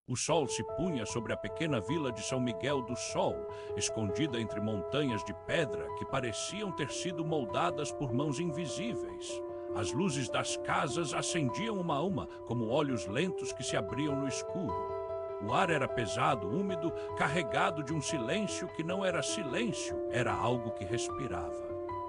O sol se punha sobre a pequena vila de São Miguel do Sol, escondida entre montanhas de pedra que pareciam ter sido moldadas por mãos invisíveis. As luzes das casas acendiam uma a uma, como olhos lentos que se abriam no escuro. O ar era pesado, úmido, carregado de um silêncio que não era silêncio, era algo que respirava.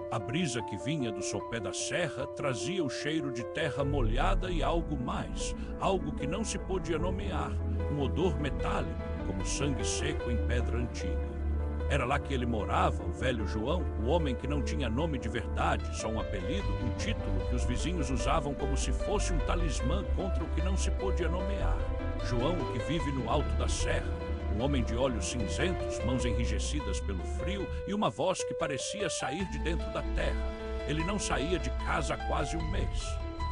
A brisa que vinha do sopé da serra trazia o cheiro de terra molhada e algo mais, algo que não se podia nomear, um odor metálico, como sangue seco em pedra antiga. Era lá que ele morava, o velho João, o homem que não tinha nome de verdade, só um apelido, um título que os vizinhos usavam como se fosse um talismã contra o que não se podia nomear. João, que vive no alto da serra, um homem de olhos cinzentos, mãos enrijecidas pelo frio e uma voz que parecia sair de dentro da terra. Ele não saía de casa há quase um mês.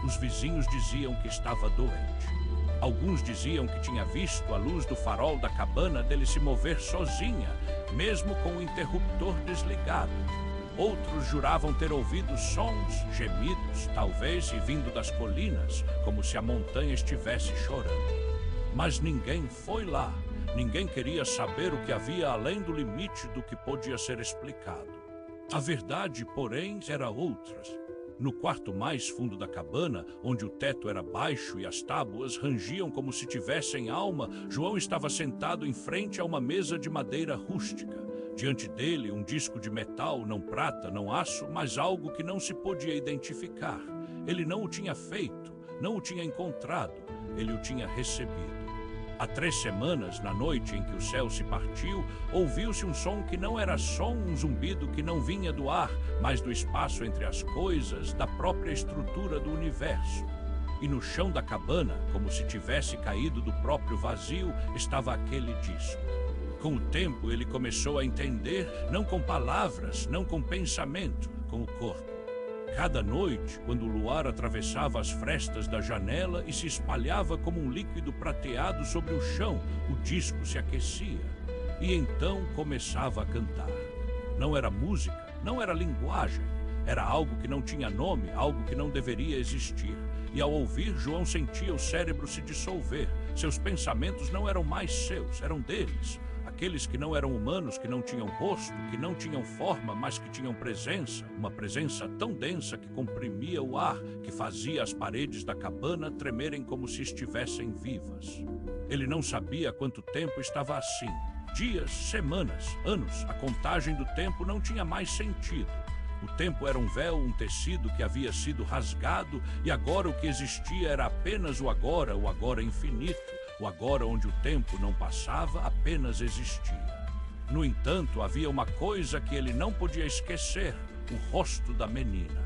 Os vizinhos diziam que estava doente. Alguns diziam que tinha visto a luz do farol da cabana dele se mover sozinha, mesmo com o interruptor desligado. Outros juravam ter ouvido sons, gemidos, talvez e vindo das colinas, como se a montanha estivesse chorando. Mas ninguém foi lá. Ninguém queria saber o que havia além do limite do que podia ser explicado. A verdade, porém, era outra. No quarto mais fundo da cabana, onde o teto era baixo e as tábuas rangiam como se tivessem alma, João estava sentado em frente a uma mesa de madeira rústica. Diante dele, um disco de metal, não prata, não aço, mas algo que não se podia identificar. Ele não o tinha feito, não o tinha encontrado, ele o tinha recebido. Há 3 semanas, na noite em que o céu se partiu, ouviu-se um som que não era só um zumbido que não vinha do ar, mas do espaço entre as coisas, da própria estrutura do universo. E no chão da cabana, como se tivesse caído do próprio vazio, estava aquele disco. Com o tempo, ele começou a entender, não com palavras, não com pensamento, com o corpo. Cada noite, quando o luar atravessava as frestas da janela e se espalhava como um líquido prateado sobre o chão, o disco se aquecia. E então começava a cantar. Não era música, não era linguagem. Era algo que não tinha nome, algo que não deveria existir. E ao ouvir, João sentia o cérebro se dissolver. Seus pensamentos não eram mais seus, eram deles. Aqueles que não eram humanos, que não tinham rosto, que não tinham forma, mas que tinham presença, uma presença tão densa que comprimia o ar, que fazia as paredes da cabana tremerem como se estivessem vivas. Ele não sabia quanto tempo estava assim. Dias, semanas, anos, a contagem do tempo não tinha mais sentido. O tempo era um véu, um tecido que havia sido rasgado, e agora o que existia era apenas o agora infinito. O agora onde o tempo não passava, apenas existia. No entanto, havia uma coisa que ele não podia esquecer, o rosto da menina.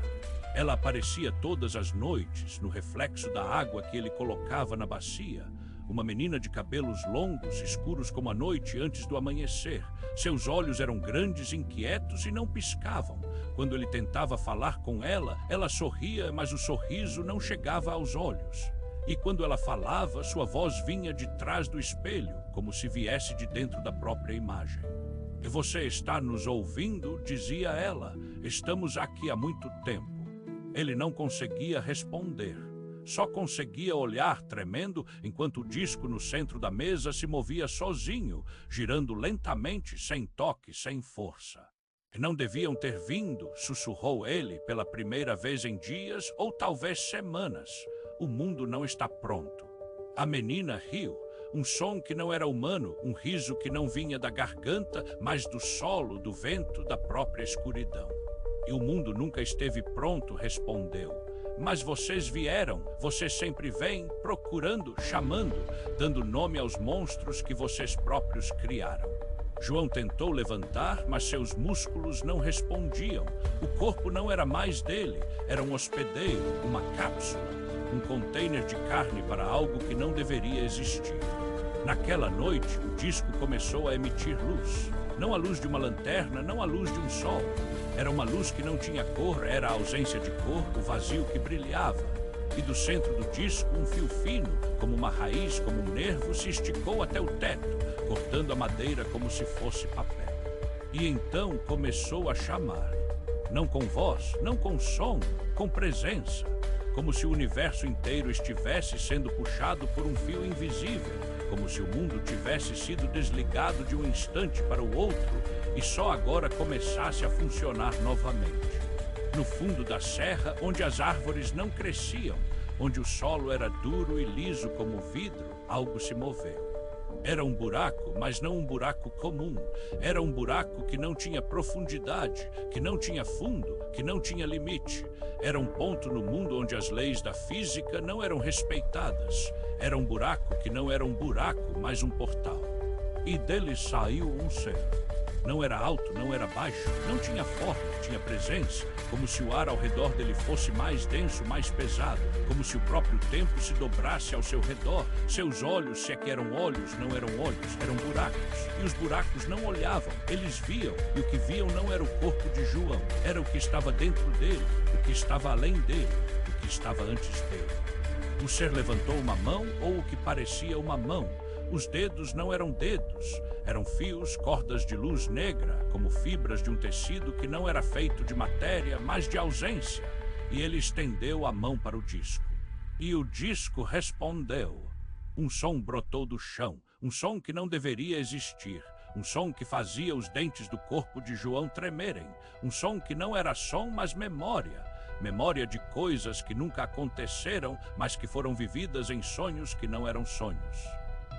Ela aparecia todas as noites, no reflexo da água que ele colocava na bacia. Uma menina de cabelos longos, escuros como a noite antes do amanhecer. Seus olhos eram grandes, inquietos e não piscavam. Quando ele tentava falar com ela, ela sorria, mas o sorriso não chegava aos olhos. E quando ela falava, sua voz vinha de trás do espelho, como se viesse de dentro da própria imagem. "E você está nos ouvindo?", dizia ela. "Estamos aqui há muito tempo." Ele não conseguia responder. Só conseguia olhar tremendo enquanto o disco no centro da mesa se movia sozinho, girando lentamente, sem toque, sem força. "Não deviam ter vindo", sussurrou ele pela primeira vez em dias ou talvez semanas. "O mundo não está pronto." A menina riu, um som que não era humano, um riso que não vinha da garganta, mas do solo, do vento, da própria escuridão. "E o mundo nunca esteve pronto", respondeu. "Mas vocês vieram, vocês sempre vêm, procurando, chamando, dando nome aos monstros que vocês próprios criaram." João tentou levantar, mas seus músculos não respondiam. O corpo não era mais dele, era um hospedeiro, uma cápsula, um container de carne para algo que não deveria existir. Naquela noite, o disco começou a emitir luz. Não a luz de uma lanterna, não a luz de um sol. Era uma luz que não tinha cor, era a ausência de cor, o vazio que brilhava. E do centro do disco, um fio fino, como uma raiz, como um nervo, se esticou até o teto, cortando a madeira como se fosse papel. E então começou a chamar. Não com voz, não com som, com presença. Como se o universo inteiro estivesse sendo puxado por um fio invisível, como se o mundo tivesse sido desligado de um instante para o outro e só agora começasse a funcionar novamente. No fundo da serra, onde as árvores não cresciam, onde o solo era duro e liso como vidro, algo se moveu. Era um buraco, mas não um buraco comum. Era um buraco que não tinha profundidade, que não tinha fundo, que não tinha limite. Era um ponto no mundo onde as leis da física não eram respeitadas. Era um buraco que não era um buraco, mas um portal. E dele saiu um ser. Não era alto, não era baixo, não tinha forma, tinha presença, como se o ar ao redor dele fosse mais denso, mais pesado, como se o próprio tempo se dobrasse ao seu redor. Seus olhos, se é que eram olhos, não eram olhos, eram buracos. E os buracos não olhavam, eles viam, e o que viam não era o corpo de João, era o que estava dentro dele, o que estava além dele, o que estava antes dele. O ser levantou uma mão, ou o que parecia uma mão. Os dedos não eram dedos, eram fios, cordas de luz negra, como fibras de um tecido que não era feito de matéria, mas de ausência. E ele estendeu a mão para o disco. E o disco respondeu. Um som brotou do chão, um som que não deveria existir, um som que fazia os dentes do corpo de João tremerem, um som que não era som, mas memória. Memória de coisas que nunca aconteceram, mas que foram vividas em sonhos que não eram sonhos.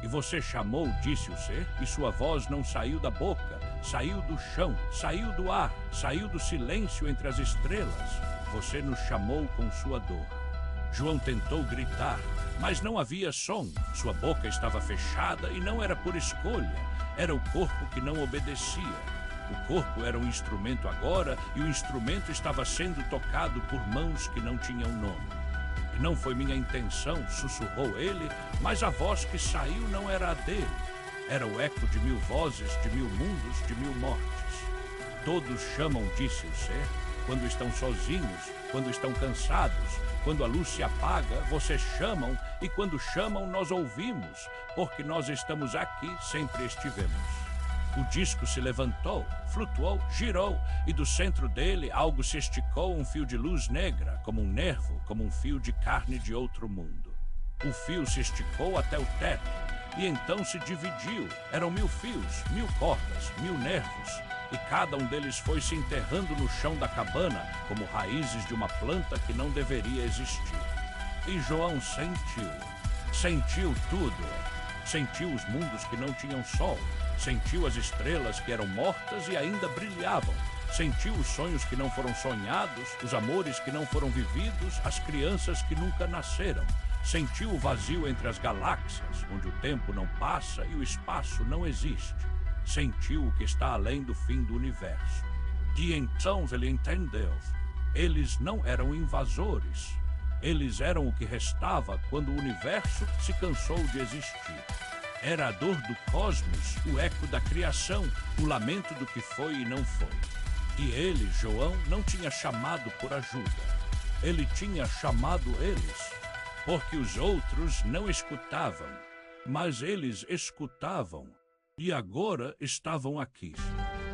E você chamou, disse o ser, e sua voz não saiu da boca, saiu do chão, saiu do ar, saiu do silêncio entre as estrelas. Você nos chamou com sua dor. João tentou gritar, mas não havia som. Sua boca estava fechada e não era por escolha. Era o corpo que não obedecia. O corpo era um instrumento agora e o instrumento estava sendo tocado por mãos que não tinham nome. Não foi minha intenção, sussurrou ele, mas a voz que saiu não era a dele. Era o eco de 1000 vozes, de 1000 mundos, de 1000 mortes. Todos chamam, disse o ser, quando estão sozinhos, quando estão cansados, quando a luz se apaga, vocês chamam, e quando chamam nós ouvimos, porque nós estamos aqui, sempre estivemos. O disco se levantou, flutuou, girou, e do centro dele algo se esticou, um fio de luz negra, como um nervo, como um fio de carne de outro mundo. O fio se esticou até o teto, e então se dividiu. Eram 1000 fios, 1000 cordas, 1000 nervos, e cada um deles foi se enterrando no chão da cabana, como raízes de uma planta que não deveria existir. E João sentiu tudo. Sentiu os mundos que não tinham sol, sentiu as estrelas que eram mortas e ainda brilhavam, sentiu os sonhos que não foram sonhados, os amores que não foram vividos, as crianças que nunca nasceram, sentiu o vazio entre as galáxias, onde o tempo não passa e o espaço não existe, sentiu o que está além do fim do universo. E então ele entendeu, eles não eram invasores. Eles eram o que restava quando o universo se cansou de existir. Era a dor do cosmos, o eco da criação, o lamento do que foi e não foi. E ele, João, não tinha chamado por ajuda. Ele tinha chamado eles, porque os outros não escutavam, mas eles escutavam. E agora estavam aqui.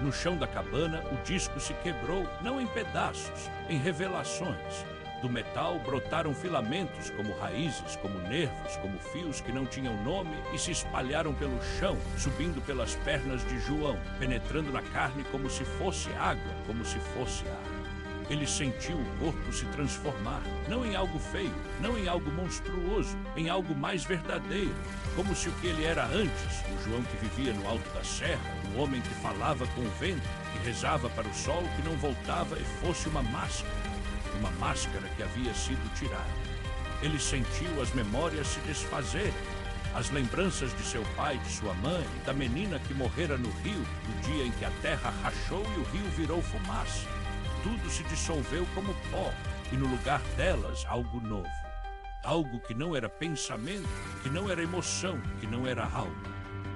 No chão da cabana, o disco se quebrou, não em pedaços, em revelações. Do metal brotaram filamentos como raízes, como nervos, como fios que não tinham nome e se espalharam pelo chão, subindo pelas pernas de João, penetrando na carne como se fosse água, como se fosse ar. Ele sentiu o corpo se transformar, não em algo feio, não em algo monstruoso, em algo mais verdadeiro, como se o que ele era antes, o João que vivia no alto da serra, o homem que falava com o vento, que rezava para o sol que não voltava e fosse uma máscara que havia sido tirada. Ele sentiu as memórias se desfazerem, as lembranças de seu pai, de sua mãe, da menina que morrera no rio, no dia em que a terra rachou e o rio virou fumaça. Tudo se dissolveu como pó, e no lugar delas algo novo. Algo que não era pensamento, que não era emoção, que não era alma.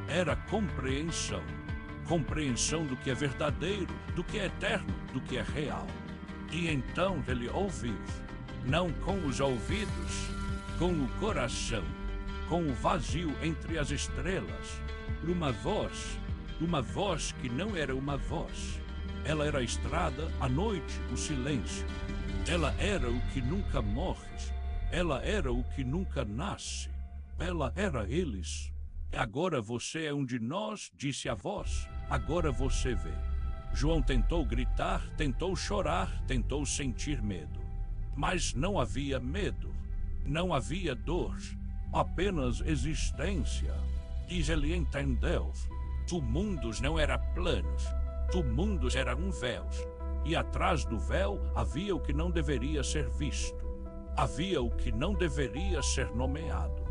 Era compreensão. Compreensão do que é verdadeiro, do que é eterno, do que é real. E então ele ouviu, não com os ouvidos, com o coração, com o vazio entre as estrelas, uma voz que não era uma voz. Ela era a estrada, a noite, o silêncio. Ela era o que nunca morre. Ela era o que nunca nasce. Ela era eles. Agora você é um de nós, disse a voz. Agora você vê. João tentou gritar, tentou chorar, tentou sentir medo. Mas não havia medo, não havia dor, apenas existência. E ele entendeu. O mundo não era plano, o mundo era um véu. E atrás do véu havia o que não deveria ser visto. Havia o que não deveria ser nomeado.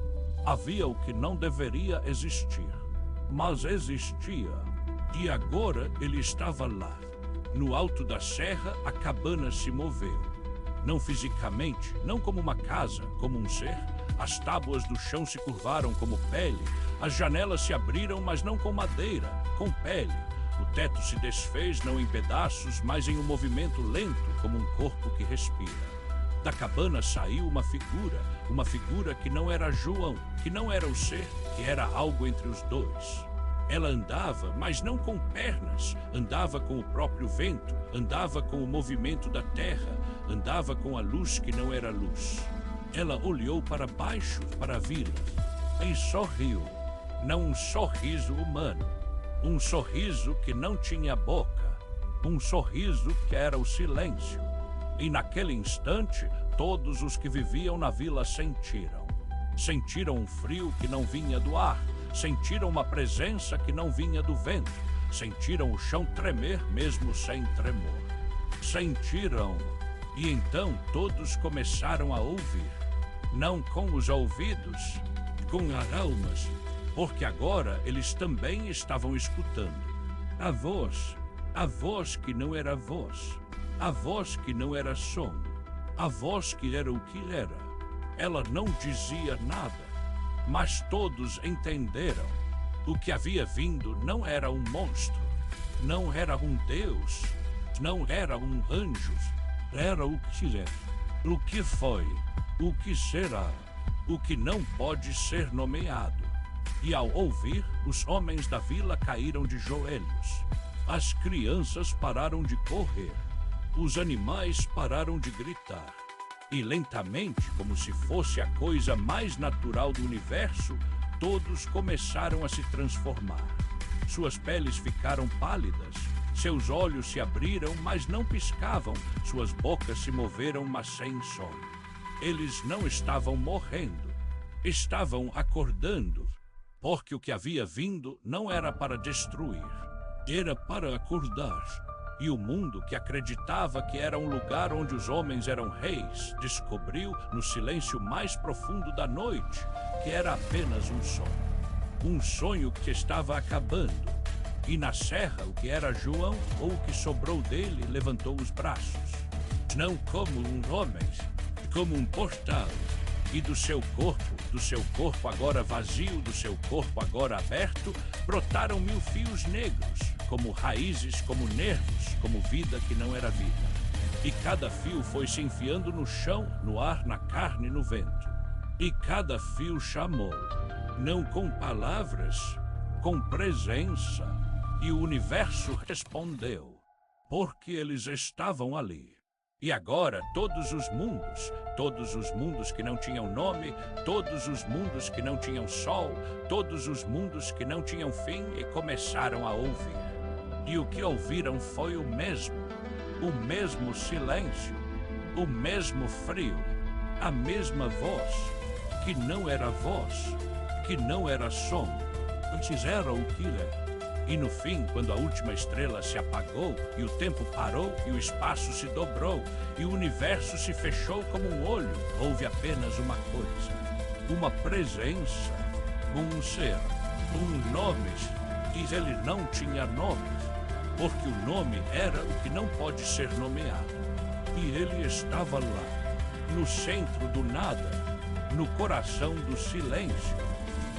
Havia o que não deveria existir. Mas existia. E agora ele estava lá. No alto da serra, a cabana se moveu. Não fisicamente, não como uma casa, como um ser. As tábuas do chão se curvaram como pele. As janelas se abriram, mas não com madeira, com pele. O teto se desfez, não em pedaços, mas em um movimento lento, como um corpo que respira. Da cabana saiu uma figura que não era João, que não era o ser, que era algo entre os dois. Ela andava, mas não com pernas, andava com o próprio vento, andava com o movimento da terra, andava com a luz que não era luz. Ela olhou para baixo, para a vila, e sorriu, não um sorriso humano, um sorriso que não tinha boca, um sorriso que era o silêncio. E naquele instante, todos os que viviam na vila sentiram. Sentiram um frio que não vinha do ar, sentiram uma presença que não vinha do vento, sentiram o chão tremer mesmo sem tremor. Sentiram, e então todos começaram a ouvir, não com os ouvidos, com as almas, porque agora eles também estavam escutando. A voz que não era voz, a voz que não era som, a voz que era o que era. Ela não dizia nada, mas todos entenderam. O que havia vindo não era um monstro, não era um Deus, não era um anjo, era o que é, o que foi, o que será, o que não pode ser nomeado. E ao ouvir, os homens da vila caíram de joelhos. As crianças pararam de correr. Os animais pararam de gritar. E lentamente, como se fosse a coisa mais natural do universo, todos começaram a se transformar. Suas peles ficaram pálidas, seus olhos se abriram, mas não piscavam, suas bocas se moveram, mas sem som. Eles não estavam morrendo, estavam acordando, porque o que havia vindo não era para destruir, era para acordar. E o mundo, que acreditava que era um lugar onde os homens eram reis, descobriu, no silêncio mais profundo da noite, que era apenas um sonho. Um sonho que estava acabando. E na serra, o que era João, ou o que sobrou dele, levantou os braços. Não como um homem, como um portal. E do seu corpo agora vazio, do seu corpo agora aberto, brotaram 1000 fios negros, como raízes, como nervos, como vida que não era vida. E cada fio foi se enfiando no chão, no ar, na carne, no vento. E cada fio chamou, não com palavras, com presença. E o universo respondeu, porque eles estavam ali. E agora todos os mundos que não tinham nome, todos os mundos que não tinham sol, todos os mundos que não tinham fim, e começaram a ouvir. E o que ouviram foi o mesmo silêncio, o mesmo frio, a mesma voz, que não era voz, que não era som, antes era o que era. E no fim, quando a última estrela se apagou, e o tempo parou, e o espaço se dobrou, e o universo se fechou como um olho, houve apenas uma coisa, uma presença, um ser, um nome, e ele não tinha nome, porque o nome era o que não pode ser nomeado. E ele estava lá, no centro do nada, no coração do silêncio,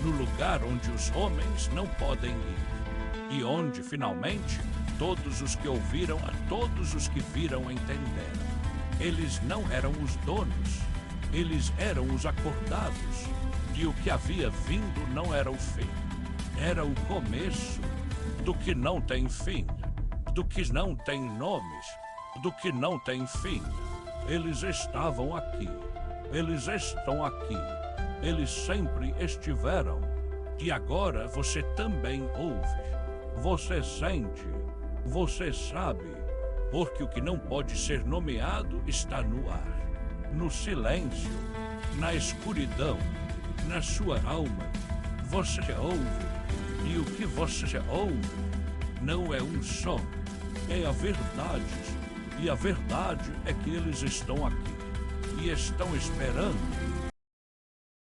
no lugar onde os homens não podem ir. E onde, finalmente, todos os que ouviram, a todos os que viram entenderam. Eles não eram os donos, eles eram os acordados. E o que havia vindo não era o fim, era o começo do que não tem fim, do que não tem nomes, do que não tem fim. Eles estavam aqui, eles estão aqui, eles sempre estiveram. E agora você também ouve. Você sente. Você sabe. Porque o que não pode ser nomeado está no ar, no silêncio, na escuridão, na sua alma. Você ouve. E o que você ouve não é um som, é a verdade. E a verdade é que eles estão aqui e estão esperando